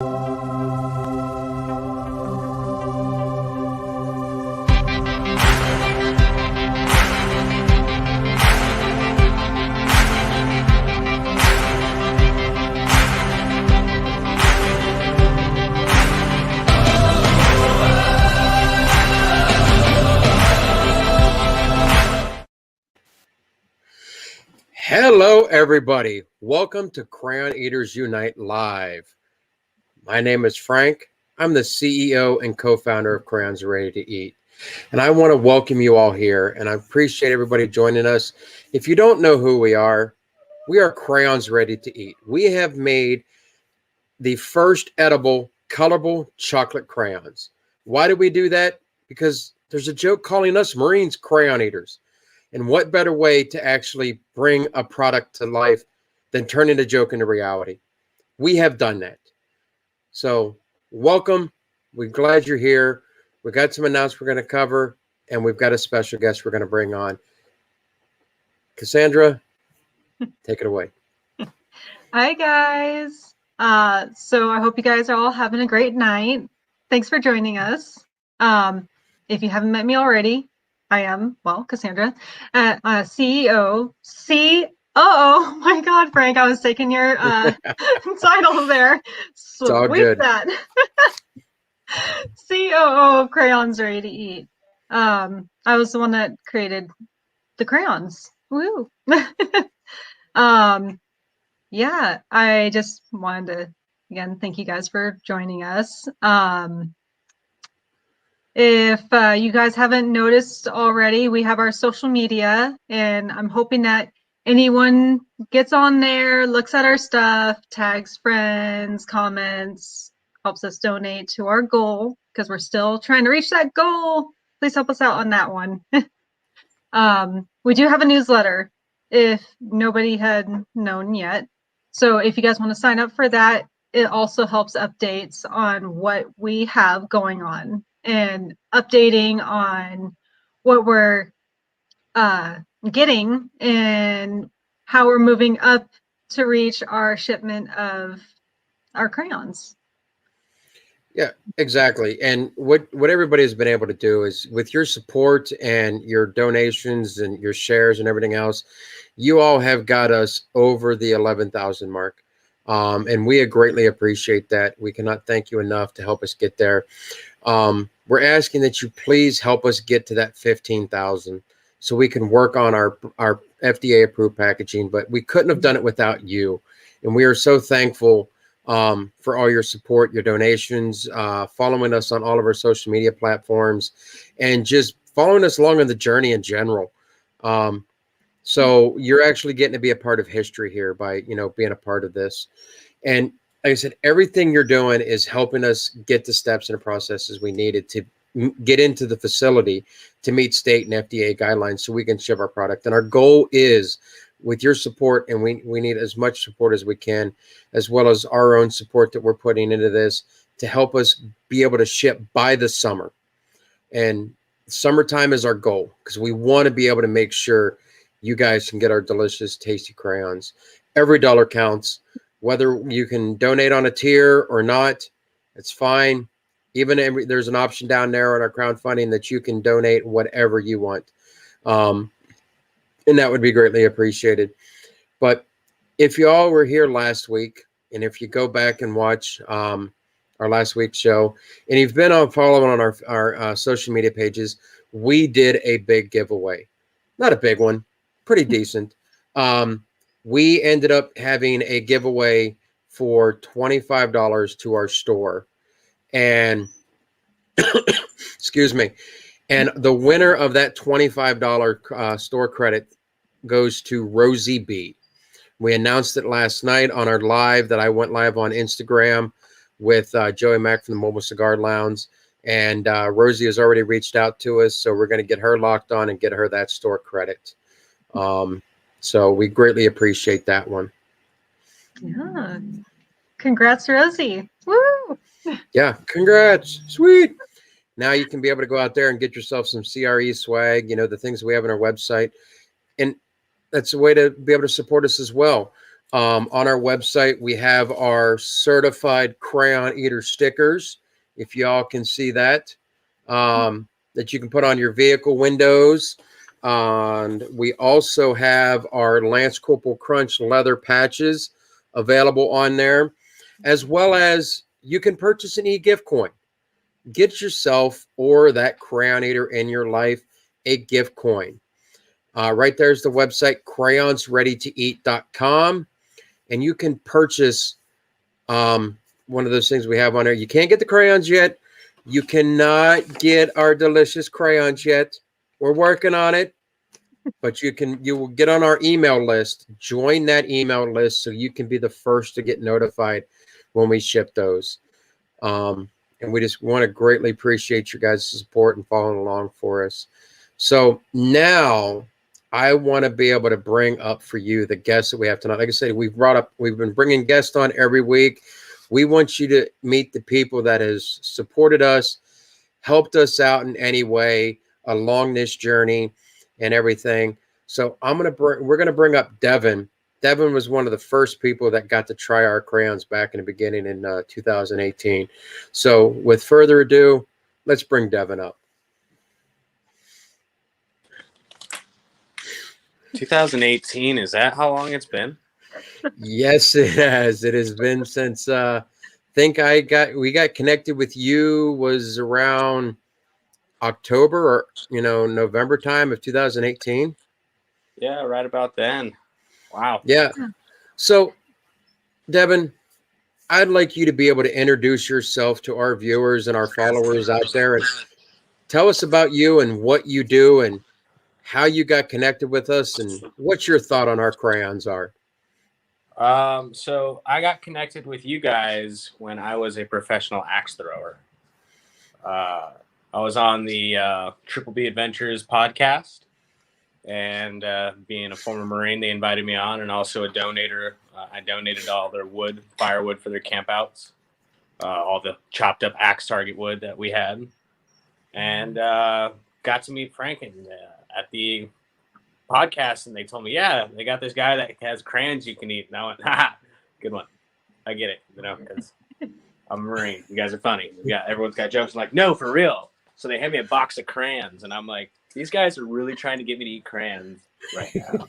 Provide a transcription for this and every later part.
Hello, everybody. Welcome to Crayon Eaters Unite Live. My name is Frank. I'm the CEO and co-founder of Crayons Ready-to-Eat. And I want to welcome you all here, and I appreciate everybody joining us. If you don't know who we are Crayons Ready-to-Eat. We have made the first edible, colorable chocolate crayons. Why do we do that? Because there's a joke calling us Marines crayon eaters. And what better way to actually bring a product to life than turning a joke into reality? We have done that. So welcome. We're glad you're here. We've got some announcements we're going to cover, and we've got a special guest we're going to bring on. Cassandra, take it away. Hi, guys. So I hope you guys are all having a great night. Thanks for joining us. If you haven't met me already, I am, well, Cassandra, CEO. Oh my God, Frank, I was taking your title there. It's all good. That. COO of Crayons Ready-to-Eat. I was the one that created the crayons. Woo! Yeah, I just wanted to, again, thank you guys for joining us. If you guys haven't noticed already, we have our social media, and I'm hoping that anyone gets on there, looks at our stuff, tags friends, comments, helps us donate to our goal, because we're still trying to reach that goal. Please help us out on that one. We do have a newsletter, if nobody had known yet. So if you guys want to sign up for that, it also helps updates on what we have going on and updating on what we're getting and how we're moving up to reach our shipment of our crayons. Yeah, exactly. And what everybody has been able to do is, with your support and your donations and your shares and everything else, you all have got us over the 11,000 mark. And we greatly appreciate that. We cannot thank you enough to help us get there. We're asking that you please help us get to that 15,000 so we can work on our FDA approved packaging, but we couldn't have done it without you. And we are so thankful for all your support, your donations, following us on all of our social media platforms, and just following us along on the journey in general. So you're actually getting to be a part of history here by, being a part of this. And like I said, everything you're doing is helping us get the steps and the processes we needed to get into the facility to meet state and FDA guidelines so we can ship our product. And our goal is, with your support, and we need as much support as we can, as well as our own support that we're putting into this, to help us be able to ship by the summer. And summertime is our goal, because we want to be able to make sure you guys can get our delicious, tasty crayons. Every dollar counts. Whether you can donate on a tier or not, it's fine. Even there's an option down there on our crowdfunding that you can donate whatever you want. And that would be greatly appreciated. But if you all were here last week, and if you go back and watch our last week's show, and you've been following on our social media pages, we did a big giveaway. Not a big one, pretty decent. We ended up having a giveaway for $25 to our store. And excuse me. And the winner of that $25 store credit goes to Rosie B. We announced it last night on our live that I went live on Instagram with Joey Mack from the Mobile Cigar Lounge. And Rosie has already reached out to us, so we're going to get her locked on and get her that store credit. So we greatly appreciate that one. Yeah. Congrats, Rosie. Woo! Yeah, congrats. Sweet. Now you can be able to go out there and get yourself some CRE swag, the things we have on our website. And that's a way to be able to support us as well. On our website, we have our certified crayon eater stickers. If y'all can see that, that you can put on your vehicle windows. And we also have our Lance Corporal Crunch leather patches available on there, as well as you can purchase an e-gift coin. Get yourself or that crayon eater in your life a gift coin. Right there's the website, crayonsreadytoeat.com. And you can purchase one of those things we have on there. You can't get the crayons yet. You cannot get our delicious crayons yet. We're working on it, but you will get on our email list. Join that email list so you can be the first to get notified when we ship those. And we just want to greatly appreciate your guys' support and following along for us. So now I want to be able to bring up for you the guests that we have tonight. Like I said, we've been bringing guests on every week. We want you to meet the people that has supported us, helped us out in any way along this journey and everything. So we're going to bring up Devin. Devin was one of the first people that got to try our crayons back in the beginning in 2018. So with further ado, let's bring Devin up. 2018, is that how long it's been? Yes, it has. It has been since we got connected with you was around October or November time of 2018. Yeah, right about then. Wow. Yeah. So Devin, I'd like you to be able to introduce yourself to our viewers and our followers out there and tell us about you and what you do and how you got connected with us and what your thought on our crayons are. So I got connected with you guys when I was a professional axe thrower. I was on the Triple B Adventures podcast, and being a former Marine, they invited me on, and also a donator. I donated all their firewood for their campouts, all the chopped up axe target wood that we had, and got to meet Franken at the podcast, and they told me, yeah, they got this guy that has crayons you can eat. And I went, ha, good one. I get it, because I'm a Marine. You guys are funny. Everyone's got jokes. I'm like, no, for real. So they hand me a box of crayons, and I'm like, these guys are really trying to get me to eat crayons right now.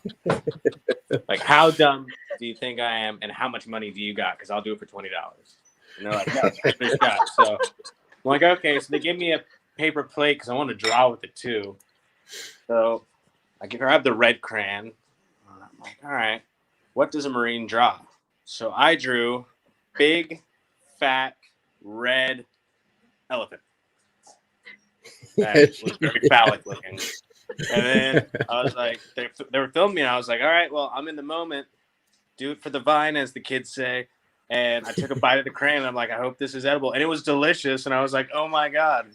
Like, how dumb do you think I am, and how much money do you got? Because I'll do it for $20. And they're like, no, there's got. So I'm like, okay. So they give me a paper plate because I want to draw with it too. So I grab the red crayon. I'm like, all right, what does a Marine draw? So I drew big, fat, red elephant. That was very phallic looking. And then I was like, they were filming me, and I was like, all right, well, I'm in the moment. Do it for the vine, as the kids say. And I took a bite of the crayon, and I'm like, I hope this is edible. And it was delicious. And I was like, oh, my God,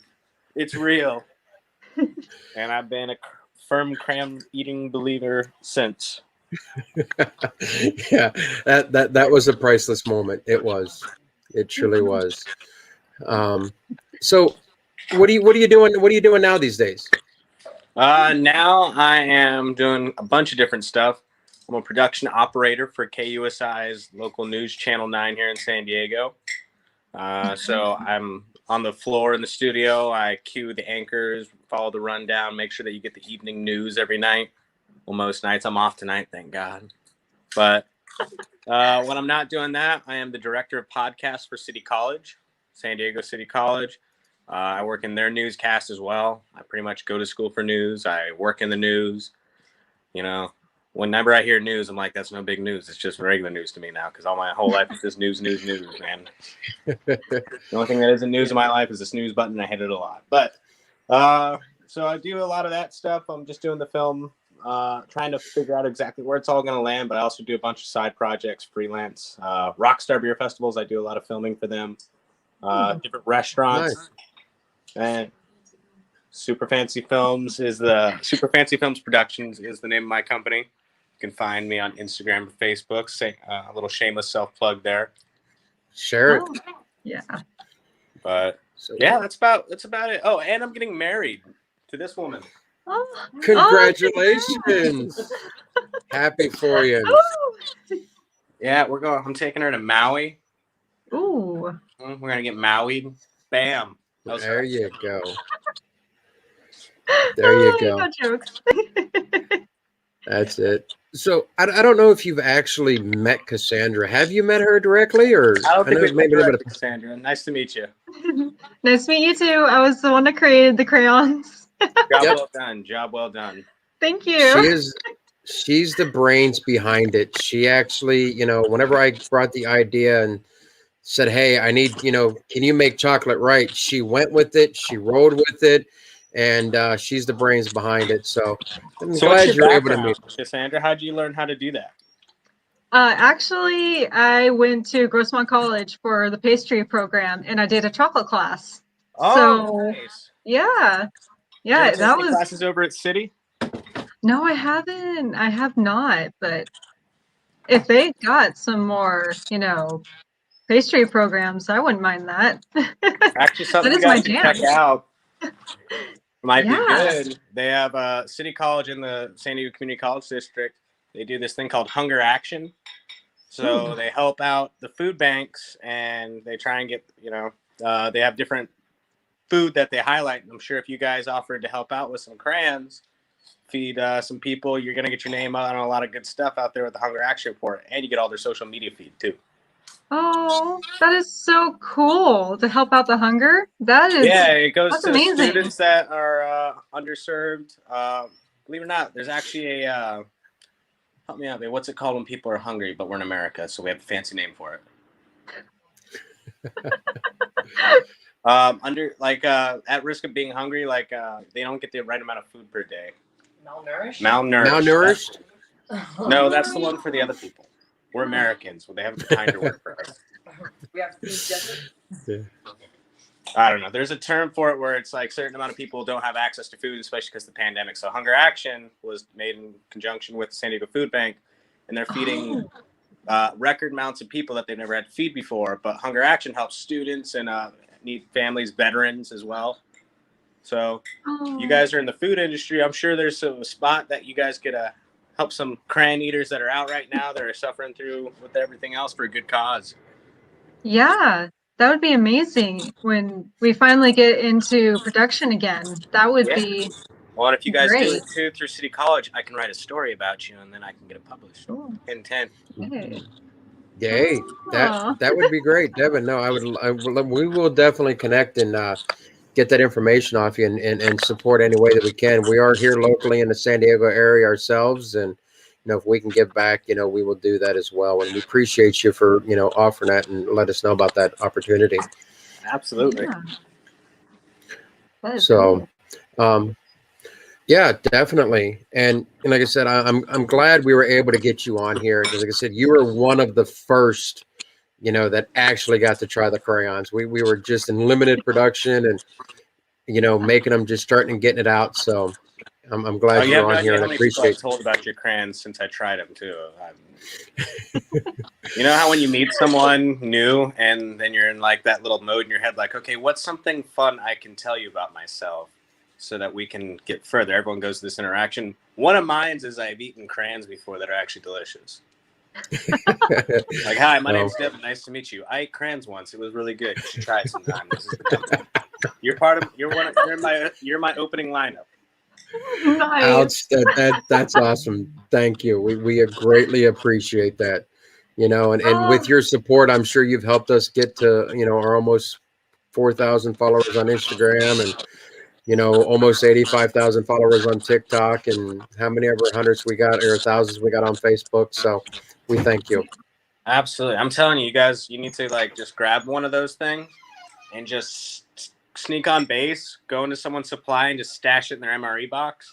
it's real. And I've been a firm crayon eating believer since. Yeah, that was a priceless moment. It truly was. So what are you doing? What are you doing now these days? Now I am doing a bunch of different stuff. I'm a production operator for KUSI's local news, Channel 9 here in San Diego. So I'm on the floor in the studio. I cue the anchors, follow the rundown, make sure that you get the evening news every night. Well, most nights. I'm off tonight, thank God. But when I'm not doing that, I am the director of podcasts for City College, San Diego City College. I work in their newscast as well. I pretty much go to school for news. I work in the news. Whenever I hear news, I'm like, that's no big news. It's just regular news to me now, because all my whole life is just news, man. The only thing that isn't news in my life is the snooze button. I hate it a lot. But so I do a lot of that stuff. I'm just doing the film, trying to figure out exactly where it's all going to land. But I also do a bunch of side projects, freelance. Rockstar Beer Festivals, I do a lot of filming for them. Different restaurants. Nice. And Super Fancy Films Productions is the name of my company. You can find me on Instagram and Facebook. Say a little shameless self plug there. Share it. Yeah. But yeah, that's about it. Oh, and I'm getting married to this woman. Oh, congratulations! Happy for you. Yeah, I'm taking her to Maui. Ooh. We're gonna get Maui'd. Bam. There you go. There you Oh, go. no jokes. That's it. So I don't know if you've actually met Cassandra. Have you met her directly, or I don't think know we've maybe a little bit. Cassandra. Nice to meet you. Nice to meet you too. I was the one that created the crayons. Job Yep. well done. Job well done. Thank She you. is. She's the brains behind it. She actually, whenever I brought the idea and said, "Hey, I need, can you make chocolate right?" She went with it. She rode with it, and she's the brains behind it. So I'm So what's glad your you're able to meet. background, Cassandra? How'd you learn how to do that? Actually, I went to Grossmont College for the pastry program, and I did a chocolate class. Oh, So, nice. yeah, Did you yeah, ever take that any was. classes over at City? No, I haven't. I have not. But if they got some more, pastry programs, I wouldn't mind that. Actually, That something you is my guys should check jam. out. Might be Yeah. good. They have a City College in the San Diego Community College District. They do this thing called Hunger Action. So they help out the food banks, and they try and get, they have different food that they highlight. I'm sure if you guys offered to help out with some crayons, feed some people, you're going to get your name on a lot of good stuff out there with the Hunger Action Report, and you get all their social media feed too. Oh, that is so cool to help out the hunger. Yeah, it goes That's to amazing. students that are underserved. Believe it or not, there's actually help me out, man. What's it called when people are hungry, but we're in America, so we have a fancy name for it. At risk of being hungry, they don't get the right amount of food per day. Malnourished. No, that's the one for the other people. We're Americans. Well, they have a kinder word for us. We have food deserts. Yeah. I don't know. There's a term for it where it's like a certain amount of people don't have access to food, especially because of the pandemic. So Hunger Action was made in conjunction with the San Diego Food Bank, and they're feeding record amounts of people that they've never had to feed before. But Hunger Action helps students and need families, veterans as well. So you guys are in the food industry. I'm sure there's a spot that you guys could help some crayon eaters that are out right now that are suffering through with everything else for a good cause. Yeah, that would be amazing when we finally get into production again. That would be Well, and if you guys do great. it too through City College, I can write a story about you, and then I can get it published. Cool. Hint, hint. Okay. Yay, Aw. that would be great, Devin. No, we will definitely connect and get that information off you and support any way that we can. We are here locally in the San Diego area ourselves, and if we can give back, we will do that as well. And we appreciate you for offering that and let us know about that opportunity. Absolutely. Yeah. That is So, cool. yeah, definitely. And like I said, I'm glad we were able to get you on here because, like I said, you were one of the first, that actually got to try the crayons. We were just in limited production and making them, just starting and getting it out. So I'm glad You you're have no on idea here, how and I many people I've appreciate. told about your crayons since I tried them too. You know how when you meet someone new and then you're in like that little mode in your head, like, okay, what's something fun I can tell you about myself so that we can get further? Everyone goes to this interaction. One of mine is I've eaten crayons before that are actually delicious. Like, hi, my name's Devin. Nice to meet you. I ate crayons once. It was really good. You should try it sometime. This is the company. You're my opening lineup. Nice. That's awesome. Thank you. We greatly appreciate that. And with your support, I'm sure you've helped us get to our almost 4,000 followers on Instagram and almost 85,000 followers on TikTok, and how many ever hundreds we got or thousands we got on Facebook. So we thank you. Absolutely. I'm telling you, you guys, you need to just grab one of those things and just sneak on base, go into someone's supply and just stash it in their MRE box.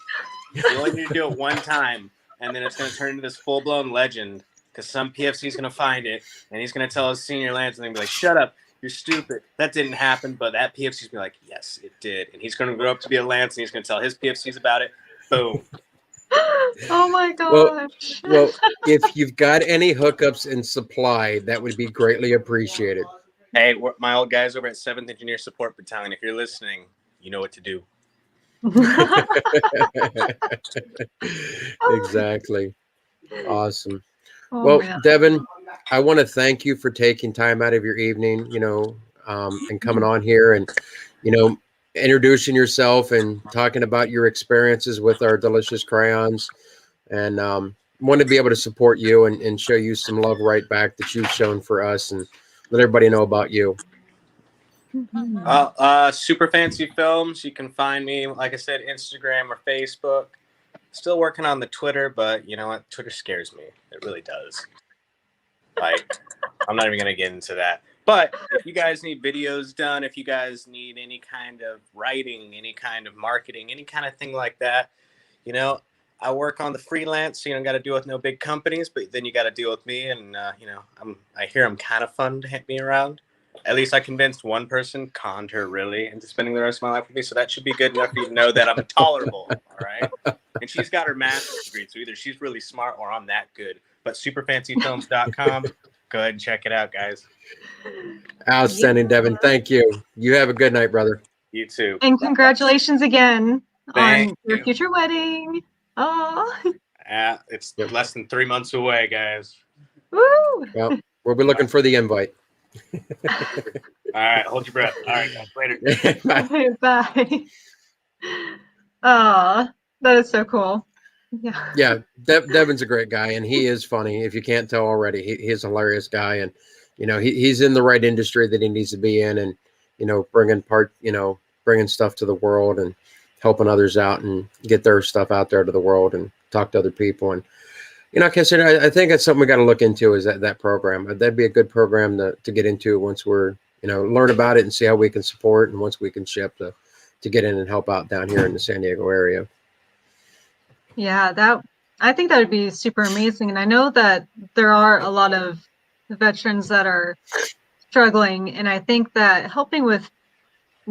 You only need to do it one time, and then it's going to turn into this full-blown legend because some PFC is going to find it, and he's going to tell his senior Lance and they're going to be like, shut up, you're stupid. That didn't happen, but that PFC's going to be like, yes, it did. And he's going to grow up to be a Lance, and he's going to tell his PFCs about it. Boom. Oh my gosh. Well, if you've got any hookups in supply, that would be greatly appreciated. Hey, my old guys over at 7th Engineer Support Battalion, if you're listening, you know what to do. Exactly. Awesome. Oh Well, man. Devin, I want to thank you for taking time out of your evening, and coming on here and, you know, introducing yourself and talking about your experiences with our delicious crayons. And want to be able to support you and show you some love right back that you've shown for us and let everybody know about you. Super Fancy Films. You can find me, like I said, Instagram or Facebook. Still working on the Twitter, but you know what? Twitter scares me. It really does. Like, I'm not even going to get into that. But if you guys need videos done, if you guys need any kind of writing, any kind of marketing, any kind of thing like that, you know, I work on the freelance, so you don't got to deal with no big companies, but then you got to deal with me, and I hear I'm kind of fun to be around. At least I convinced one person, conned her really into spending the rest of my life with me, so that should be good enough for you to know that I'm tolerable. All right, and she's got her master's degree, so either she's really smart or I'm that good. But superfancyfilms.com, go ahead and check it out, guys. Outstanding, Devin. Thank you. You have a good night, brother. You too. And congratulations again Thank on your you. future wedding. Oh, It's less than 3 months away, guys. woo! Well, we'll be looking for the invite. All right, hold your breath. All right, guys, later. Bye. Bye. Oh, that is so cool. Yeah. Yeah, Devin's a great guy, and he is funny. If you can't tell already, he's a hilarious guy, and he's in the right industry that he needs to be in, and bringing stuff to the world and helping others out and get their stuff out there to the world and talk to other people. And I think that's something we got to look into is that program. That'd be a good program to get into once we're learn about it and see how we can support, and once we can ship to get in and help out down here in the San Diego area. Yeah, I think that would be super amazing. And I know that there are a lot of veterans that are struggling. And I think that helping with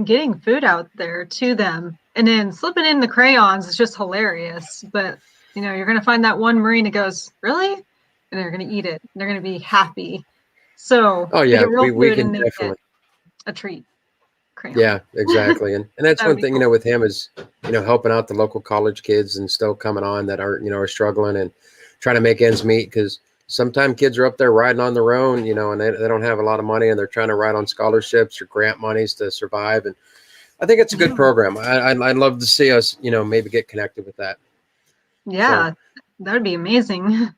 getting food out there to them and then slipping in the crayons is just hilarious. But, you're going to find that one Marine that goes, really? And they're going to eat it. They're going to be happy. So Oh they yeah, get real we food can and they definitely. get a treat. Crayon. Yeah, exactly. And that's That would one be thing, cool. with him is, helping out the local college kids and still coming on that are struggling and trying to make ends meet, because sometimes kids are up there riding on their own, and they don't have a lot of money and they're trying to ride on scholarships or grant monies to survive. And I think it's a good program. I'd love to see us, maybe get connected with that. Yeah, that would be amazing.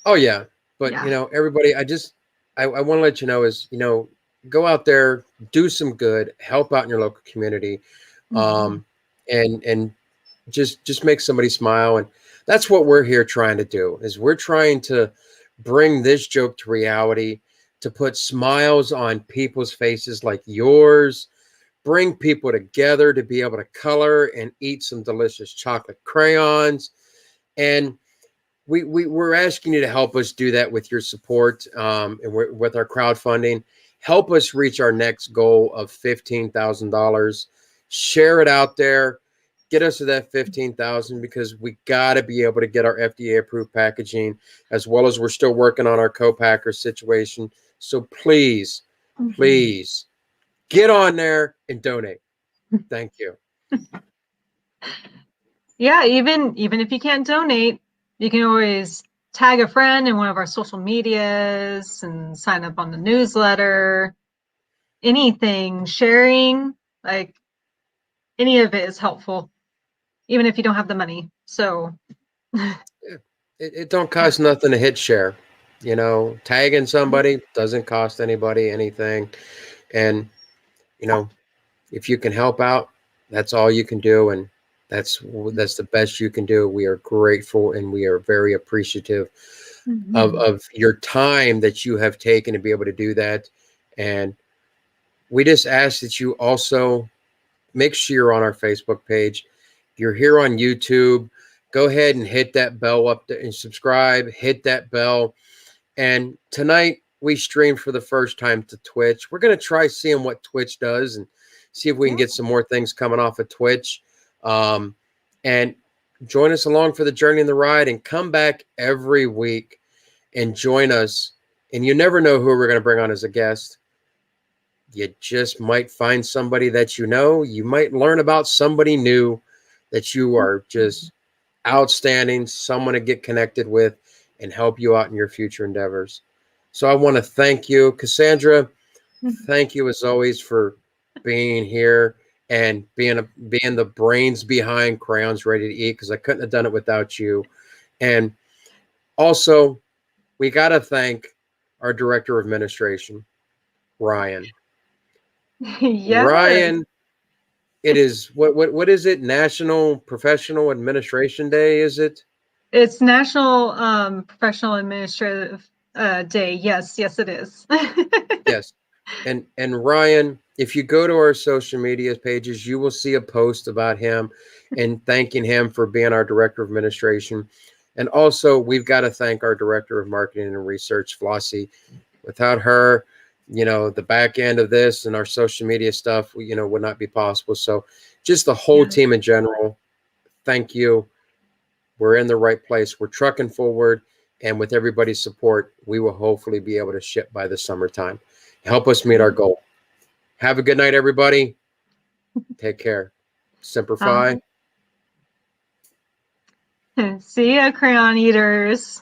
Oh yeah. But Yeah. everybody, I want to let you know is, go out there, do some good, help out in your local community. Mhm. And just make somebody smile. And that's what we're here trying to do, is we're trying to bring this joke to reality, to put smiles on people's faces like yours, bring people together to be able to color and eat some delicious chocolate crayons. And we're asking you to help us do that with your support, and with our crowdfunding. Help us reach our next goal of $15,000. Share it out there. Get us to that 15,000, because we got to be able to get our FDA approved packaging, as well as we're still working on our co-packer situation. So please, please get on there and donate. Thank you. Yeah, even if you can't donate, you can always tag a friend in one of our social medias and sign up on the newsletter. Anything, sharing, like any of it is helpful, even if you don't have the money. So It don't cost nothing to hit share. Tagging somebody doesn't cost anybody anything. And, if you can help out, that's all you can do. And that's the best you can do. We are grateful and we are very appreciative of your time that you have taken to be able to do that. And we just ask that you also make sure you're on our Facebook page. If you're here on YouTube, go ahead and hit that bell up and subscribe, hit that bell. And tonight we streamed for the first time to Twitch. We're going to try seeing what Twitch does and see if we can get some more things coming off of Twitch. And join us along for the journey and the ride, and come back every week and join us. And you never know who we're going to bring on as a guest. You just might find somebody that you might learn about somebody new that you are just outstanding, someone to get connected with. and help you out in your future endeavors. So I want to thank you, Cassandra. Thank you as always for being here and being the brains behind Crayons Ready to Eat, because I couldn't have done it without you. And also, we got to thank our director of administration, Ryan. Yes. Ryan, it is what is it? National Professional Administration Day, is it? It's National Professional Administrative Day. Yes, yes, it is. Yes. And Ryan, if you go to our social media pages, you will see a post about him and thanking him for being our director of administration. And also, we've got to thank our director of marketing and research, Flossie. Without her, the back end of this and our social media stuff, would not be possible. So, just the whole team in general, thank you. We're in the right place. We're trucking forward. And with everybody's support, we will hopefully be able to ship by the summertime. Help us meet our goal. Have a good night, everybody. Take care. Semper Fi. See ya, crayon eaters.